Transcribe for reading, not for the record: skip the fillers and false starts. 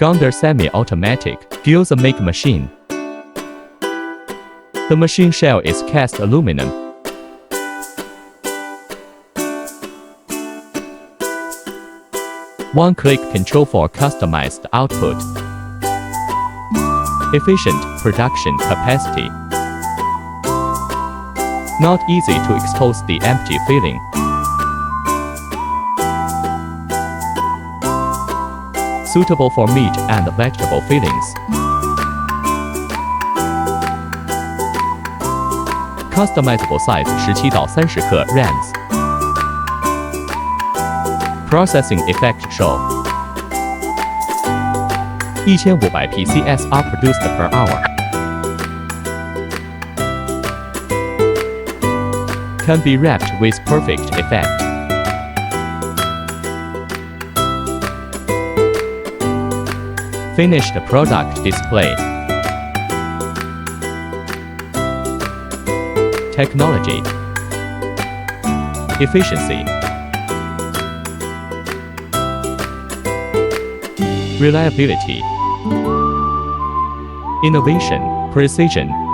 Gondor semi-automatic Gyoza make machine. The machine shell is cast aluminum. One-click control for customized output. Efficient production capacity. Not easy to expose the empty filling. Suitable for meat and vegetable fillings. Customizable size 17到30克 rams. Processing effect show. 1500 PCS are produced per hour. Can be wrapped with perfect effect. Finished product display. Technology. Efficiency. Reliability. Innovation, precision.